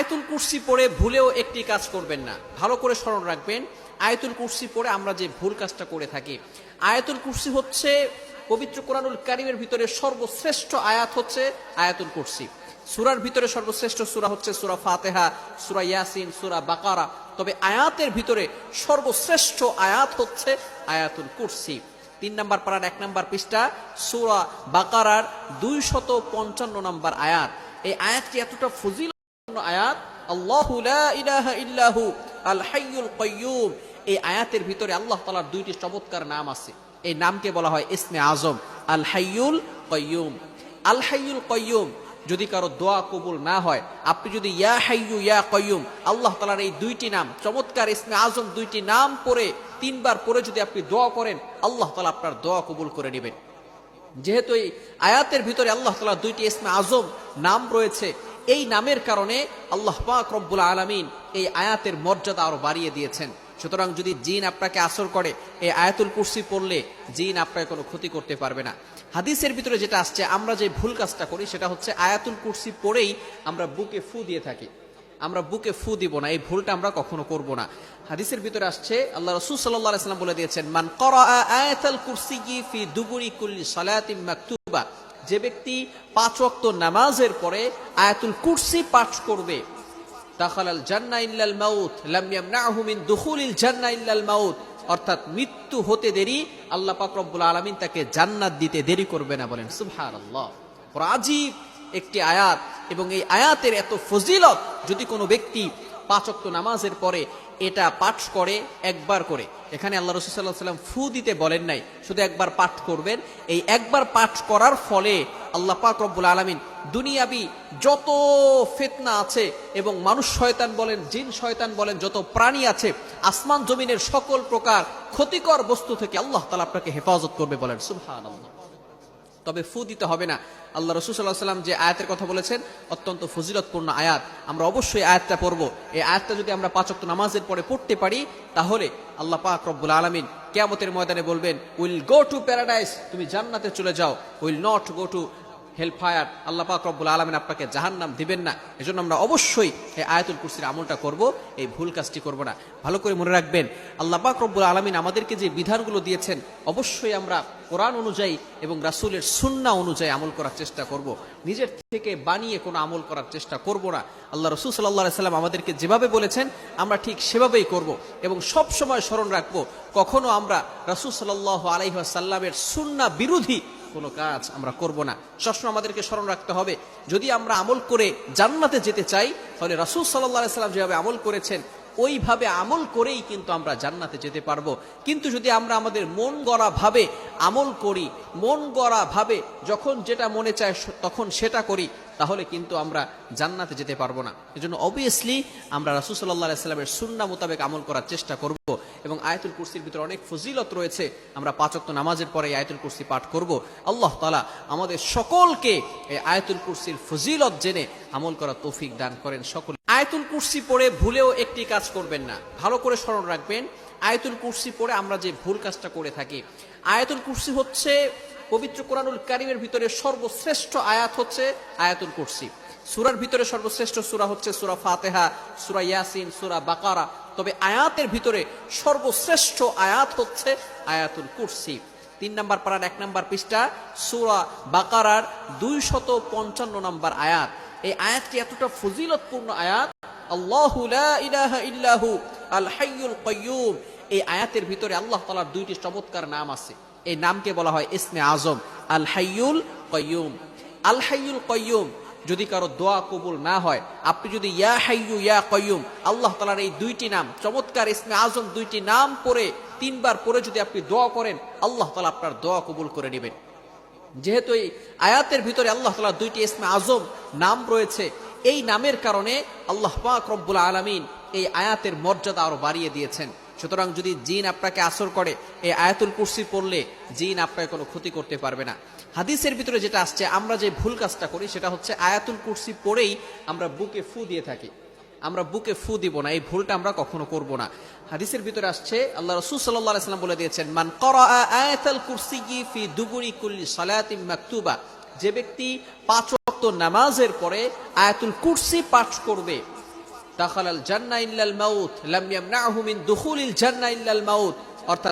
আয়াতুল কুরসি পড়ে ভুলেও একটি কাজ করবেন না। ভালো করে স্মরণ রাখবেন, আয়াতুল কুরসি পড়ে আমরা যে ভুল কাজটা করে থাকি। আয়াতুল কুরসি হচ্ছে পবিত্র কোরআনুল কারীমের ভিতরে সর্বশ্রেষ্ঠ আয়াত হচ্ছে আয়াতুল কুরসি। সূরার ভিতরে সর্বশ্রেষ্ঠ সূরা হচ্ছে সূরা ফাতিহা, সূরা ইয়াসিন, সূরা বাকারা। তবে আয়াতের ভিতরে সর্বশ্রেষ্ঠ আয়াত হচ্ছে আয়াতুল কুরসি। 3 নম্বর পারার 1 নম্বর পৃষ্ঠা সূরা বাকারার 255 নম্বর আয়াত। এই আয়াতটি এতটা ফজিলতপূর্ণ আয়াত, আল্লাহু লা ইলাহা ইল্লাহু আল হাইয়ুল কাইয়্যুম। এই আয়াতের ভিতরে আল্লাহ তাআলার দুইটি চমৎকার নাম আছে। এই নামকে বলা হয় ইসমে আজম, আল হাইয়ুল কাইয়্যুম। আল হাইয়ুল কাইয়্যুম যদি কারো দোয়া কবুল না হয়, আপনি যদি ইয়া হাইয়ু ইয়া কাইয়্যুম আল্লাহ তাআলার এই দুইটি নাম চমৎকার ইসমে আজম দুইটি নাম পড়ে 3 বার পড়ে যদি আপনি দোয়া করেন, আল্লাহ তাআলা আপনার দোয়া কবুল করে নেবেন। যেহেতু এই আয়াতের ভিতরে আল্লাহ তাআলার দুইটি ইসমে আজম নাম রয়েছে, এই নামের কারণে আল্লাহ পাক রব্বুল আলামিন এই আয়াতের মর্যাদা আরো বাড়িয়ে দিয়েছেন। সুতরাং যদি জিন আপনাকে আসর করে, এই আয়াতুল কুরসি পড়লে জিন আপনাকে কোনো ক্ষতি করতে পারবে না। হাদিসের ভিতরে যেটা আসছে, আমরা যে ভুল কাজটা করি সেটা হচ্ছে আয়াতুল কুরসি পড়েই আমরা বুকে ফু দিয়ে থাকি। আমরা বুকে ফু দিব না, এই ভুলটা আমরা কখনো করব না। হাদিসের ভিতরে আসছে, আল্লাহ রাসূল সাল্লাল্লাহু আলাইহি ওয়াসাল্লাম বলে দিয়েছেন, মান ক্বারা আয়াতুল কুরসি ফি দুবুরি কুল্লি সালাতিন মাকতুবা, যে ব্যক্তি 5 ওয়াক্ত নামাজের পরে আয়াতুল কুরসি পাঠ করবে, দাখালাল জান্নাহ ইল্লাল মাউত লাম ইয়ামনাহু মিন দুখুলিল জান্নাহ ইল্লাল মাউত, অর্থাৎ মৃত্যু হতে দেরি আল্লাহ পাক রব্বুল আলামিন তাকে জান্নাত দিতে দেরি করবে না। বলেন সুবহানাল্লাহ। বড় আজীব একটি আয়াত, এবং এই আয়াতের এত ফজিলত, যদি কোনো ব্যক্তি 5 ওয়াক্ত নামাজের পরে এটা পাঠ করে একবার করে, এখানে আল্লাহ রাসূল সাল্লাল্লাহু আলাইহি ওয়াসাল্লাম ফু দিতে বলেন নাই, শুধু একবার পাঠ করবেন। এই একবার পাঠ করার ফলে আল্লাহ পাক রব্বুল আলামিন দুনিয়াবি যত ফিতনা আছে, এবং মানুষ শয়তান বলেন, জিন শয়তান বলেন, যত প্রাণী আছে, আসমান জমিনের সকল প্রকার ক্ষতিকর বস্তু থেকে আল্লাহ তাআলা আপনাকে হেফাজত করবে। বলেন সুবহানাল্লাহ। তবে ফু দিতে হবে না। আল্লাহ রাসূল সাল্লাল্লাহু আলাইহি ওয়াসাল্লাম যে আয়াতের কথা বলেছেন অত্যন্ত ফজিলতপূর্ণ আয়াত, আমরা অবশ্যই আয়াতটা পড়ব। এই আয়াতটা যদি আমরা 5 ওয়াক্ত নামাজের পরে পড়তে পারি, তাহলে আল্লাহ পাক রব্বুল আলামিন কিয়ামতের ময়দানে বলবেন, উইল গো টু প্যারাডাইস, তুমি জান্নাতে চলে যাও, will not go to hell fire, Allah পাক রব্বুল আলামিন আপনাকে জাহান্নাম দিবেন না। এজন্য আমরা অবশ্যই এই আয়াতুল কুরসির আমলটা করব, এই ভুল কাজটি করব না। ভালো করে মনে রাখবেন, আল্লাহ পাক রব্বুল আলামিন আমাদেরকে যে বিধানগুলো দিয়েছেন, অবশ্যই আমরা কোরআন অনুযায়ী এবং রাসূলের সুন্নাহ অনুযায়ী আমল করার চেষ্টা করব। নিজের থেকে বানিয়ে কোনো আমল করার চেষ্টা করব না। আল্লাহ রাসূল সাল্লাল্লাহু আলাইহি ওয়াসাল্লাম আমাদেরকে যেভাবে বলেছেন আমরা ঠিক সেভাবেই করব, এবং সব সময় স্মরণ রাখব, কখনো আমরা রাসূল সাল্লাল্লাহু আলাইহি ওয়াসাল্লামের সুন্নাহ বিরোধী কোনো কাজ আমরা করব না। সবসময় আমাদেরকে স্মরণ রাখতে হবে, যদি আমরা আমল করে জান্নাতে যেতে চাই, তাহলে রাসূল সাল্লাল্লাহু আলাইহি ওয়াসাল্লাম যেভাবে আমল করেছেন ওইভাবে আমল করেই কিন্তু আমরা জান্নাতে যেতে পারবো। কিন্তু যদি আমরা আমাদের মন গড়া ভাবে আমল করি, মন গড়া ভাবে যখন যেটা মনে চায় তখন সেটা করি, তাহলে কিন্তু আমরা জান্নাতে যেতে পারবো না। এজন্য অবভিয়াসলি আমরা রাসূল সাল্লাল্লাহু আলাইহি ওয়াসাল্লামের সুন্নাহ মোতাবেক আমল করার চেষ্টা করব। এবং আয়াতুল কুরসির ভিতরে অনেক ফজিলত রয়েছে, আমরা 5 ওয়াক্ত নামাজের পরে আয়াতুল কুরসি পাঠ করব। আল্লাহ তাআলা আমাদের সকলকে এই আয়াতুল কুরসির ফজিলত জেনে আমল করার তৌফিক দান করেন। সকল আয়াতুল কুরসি পড়ে ভুলেও একটি কাজ করবেন না। ভালো করে স্মরণ রাখবেন, আয়াতুল কুরসি পড়ে আমরা যে ভুল কাজটা করে থাকি। আয়াতুল কুরসি হচ্ছে পবিত্র কোরআনুল কারীমের ভিতরে সর্বশ্রেষ্ঠ আয়াত হচ্ছে আয়াতুল কুরসি। সূরার ভিতরে সর্বশ্রেষ্ঠ সূরা হচ্ছে সূরা ফাতিহা, সূরা ইয়াসিন, সূরা বাকারা। তবে আয়াতের ভিতরে সর্বশ্রেষ্ঠ আয়াত হচ্ছে আয়াতুল কুরসি। 3 নম্বর পারার 1 নম্বর পৃষ্ঠা সূরা বাকারার 255 নম্বর আয়াত। এই আয়াতটি এতটা ফজিলতপূর্ণ আয়াত, আল্লাহু লা ইলাহা ইল্লাহু আল হাইয়ুল কাইয়্যুম। এই আয়াতের ভিতরে আল্লাহ তাআলার দুইটি চমৎকার নাম আছে। এই নামকে বলা হয় ইসমে আজম, আল হাইয়ুল কাইয়্যুম। আল হাইয়ুল কাইয়্যুম যদি কারো দোয়া কবুল না হয়, আপনি যদি ইয়া হাইয়ু ইয়া কাইয়্যুম আল্লাহ তাআলার এই দুইটি নাম চমৎকার ইসমে আজম দুইটি নাম পড়ে 3 বার পড়ে যদি আপনি দোয়া করেন, আল্লাহ তাআলা আপনার দোয়া কবুল করে নেবেন। যেহেতু এই আয়াতের ভিতরে আল্লাহ তাআলার দুইটি ইসমে আজম নাম রয়েছে, এই নামের কারণে আল্লাহ পাক রব্বুল আলামিন এই আয়াতের মর্যাদা আরো বাড়িয়ে দিয়েছেন। সুতরাং যদি জিন আপনাকে আসর করে, এই আয়াতুল কুরসি পড়লে জিন আপনাকে কোনো ক্ষতি করতে পারবে না। হাদিসের ভিতরে যেটা আসছে, আমরা যে ভুল কাজটা করি সেটা হচ্ছে আয়াতুল কুরসি পড়েই আমরা বুকে ফু দিয়ে থাকি। আমরা বুকে ফু দিব না, এই ভুলটা আমরা কখনো করব না। হাদিসের ভিতরে আসছে, আল্লাহ রাসূল সাল্লাল্লাহু আলাইহি ওয়াসাল্লাম বলে দিয়েছেন, মান ক্বারা আয়াতুল কুরসি ফি দুবুরি কুল্লি সালাতিন মাকতুবা, যে ব্যক্তি 5 ওয়াক্ত নামাজের পরে আয়াতুল কুরসি পাঠ করবে, দাখালাল জান্নাহ ইল্লাল মাউত লাম ইয়ামনাহু মিন দুখুলিল জান্নাহ ইল্লাল মাউত, অর্থাৎ